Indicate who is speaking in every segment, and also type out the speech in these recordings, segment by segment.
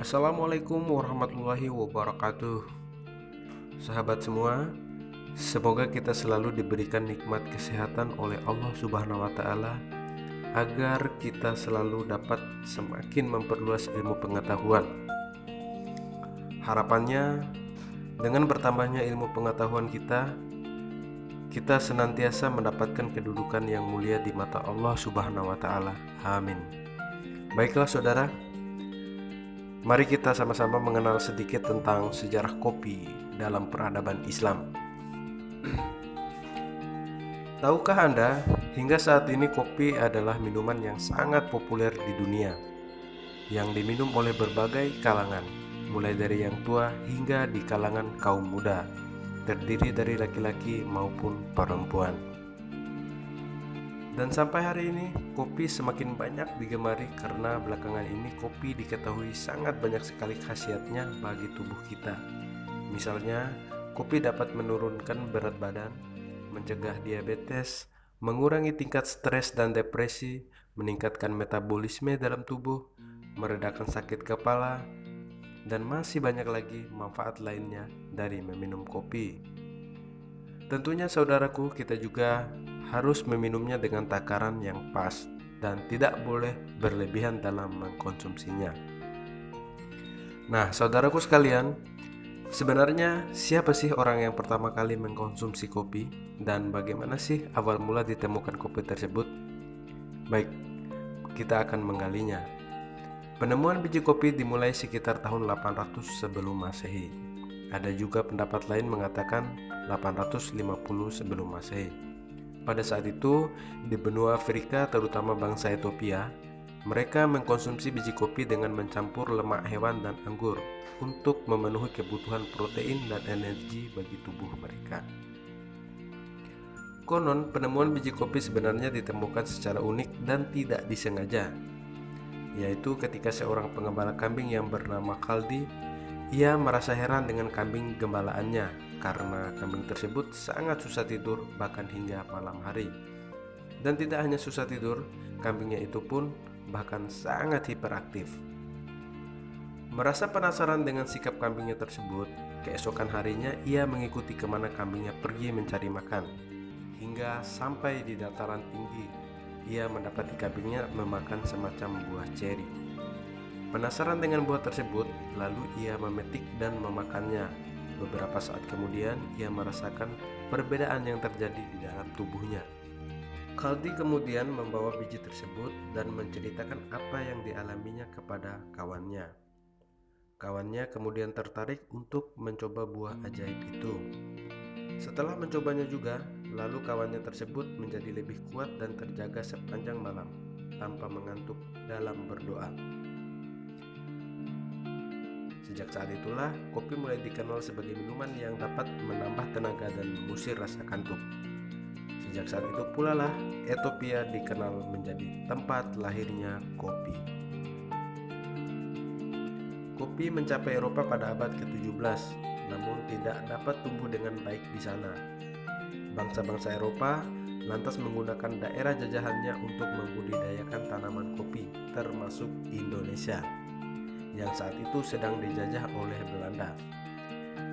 Speaker 1: Assalamualaikum warahmatullahi wabarakatuh. Sahabat semua, semoga kita selalu diberikan nikmat kesehatan oleh Allah Subhanahu wa taala agar kita selalu dapat semakin memperluas ilmu pengetahuan. Harapannya dengan bertambahnya ilmu pengetahuan kita senantiasa mendapatkan kedudukan yang mulia di mata Allah Subhanahu wa taala. Amin. Baiklah saudara, mari kita sama-sama mengenal sedikit tentang sejarah kopi dalam peradaban Islam. Tahukah Anda, hingga saat ini kopi adalah minuman yang sangat populer di dunia, yang diminum oleh berbagai kalangan, mulai dari yang tua hingga di kalangan kaum muda, terdiri dari laki-laki maupun perempuan. Dan sampai hari ini, kopi semakin banyak digemari karena belakangan ini kopi diketahui sangat banyak sekali khasiatnya bagi tubuh kita. Misalnya, kopi dapat menurunkan berat badan, mencegah diabetes, mengurangi tingkat stres dan depresi, meningkatkan metabolisme dalam tubuh, meredakan sakit kepala, dan masih banyak lagi manfaat lainnya dari meminum kopi. Tentunya saudaraku, kita juga harus meminumnya dengan takaran yang pas dan tidak boleh berlebihan dalam mengkonsumsinya. Nah, saudaraku sekalian, sebenarnya siapa sih orang yang pertama kali mengkonsumsi kopi dan bagaimana sih awal mula ditemukan kopi tersebut? Baik, kita akan menggalinya. Penemuan biji kopi dimulai sekitar tahun 800 sebelum Masehi. Ada juga pendapat lain mengatakan 850 sebelum Masehi. Pada saat itu, di benua Afrika, terutama bangsa Ethiopia, mereka mengkonsumsi biji kopi dengan mencampur lemak hewan dan anggur untuk memenuhi kebutuhan protein dan energi bagi tubuh mereka. Konon, penemuan biji kopi sebenarnya ditemukan secara unik dan tidak disengaja, yaitu ketika seorang pengembala kambing yang bernama Kaldi, ia merasa heran dengan kambing gembalaannya karena kambing tersebut sangat susah tidur bahkan hingga malam hari. Dan tidak hanya susah tidur, kambingnya itu pun bahkan sangat hiperaktif. Merasa penasaran dengan sikap kambingnya tersebut, keesokan harinya ia mengikuti kemana kambingnya pergi mencari makan. Hingga sampai di dataran tinggi, ia mendapati kambingnya memakan semacam buah ceri. Penasaran dengan buah tersebut, lalu ia memetik dan memakannya. Beberapa saat kemudian, ia merasakan perbedaan yang terjadi di dalam tubuhnya. Kaldi kemudian membawa biji tersebut dan menceritakan apa yang dialaminya kepada kawannya. Kawannya kemudian tertarik untuk mencoba buah ajaib itu. Setelah mencobanya juga, lalu kawannya tersebut menjadi lebih kuat dan terjaga sepanjang malam tanpa mengantuk dalam berdoa. Sejak saat itulah, kopi mulai dikenal sebagai minuman yang dapat menambah tenaga dan mengusir rasa kantuk. Sejak saat itu pula lah, Ethiopia dikenal menjadi tempat lahirnya kopi. Kopi mencapai Eropa pada abad ke-17, namun tidak dapat tumbuh dengan baik di sana. Bangsa-bangsa Eropa lantas menggunakan daerah jajahannya untuk membudidayakan tanaman kopi, termasuk Indonesia, yang saat itu sedang dijajah oleh Belanda.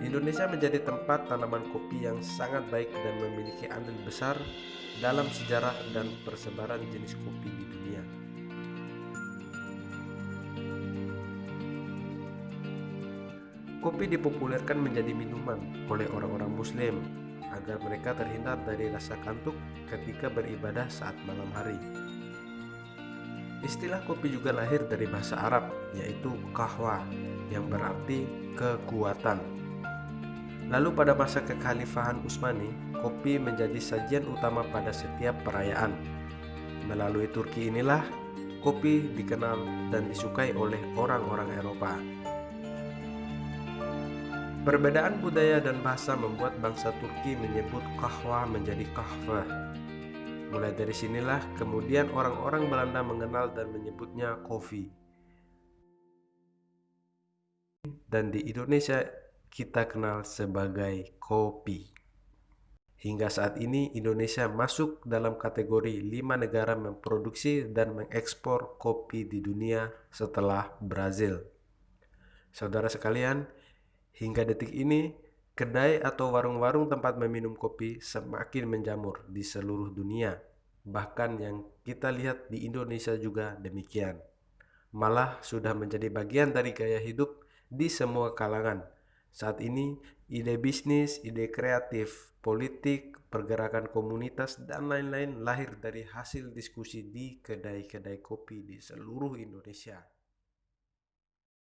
Speaker 1: Indonesia menjadi tempat tanaman kopi yang sangat baik dan memiliki andil besar dalam sejarah dan persebaran jenis kopi di dunia. Kopi dipopulerkan menjadi minuman oleh orang-orang Muslim agar mereka terhindar dari rasa kantuk ketika beribadah saat malam hari. Istilah kopi juga lahir dari bahasa Arab, yaitu kahwa, yang berarti kekuatan. Lalu pada masa kekhalifahan Utsmani, kopi menjadi sajian utama pada setiap perayaan. Melalui Turki inilah, kopi dikenal dan disukai oleh orang-orang Eropa. Perbedaan budaya dan bahasa membuat bangsa Turki menyebut kahwa menjadi kahve. Mulai dari sinilah kemudian orang-orang Belanda mengenal dan menyebutnya kopi. Dan di Indonesia kita kenal sebagai kopi. Hingga saat ini Indonesia masuk dalam kategori 5 negara memproduksi dan mengekspor kopi di dunia setelah Brazil. Saudara sekalian, hingga detik ini, kedai atau warung-warung tempat meminum kopi semakin menjamur di seluruh dunia. Bahkan yang kita lihat di Indonesia juga demikian. Malah sudah menjadi bagian dari gaya hidup di semua kalangan. Saat ini, ide bisnis, ide kreatif, politik, pergerakan komunitas, dan lain-lain lahir dari hasil diskusi di kedai-kedai kopi di seluruh Indonesia.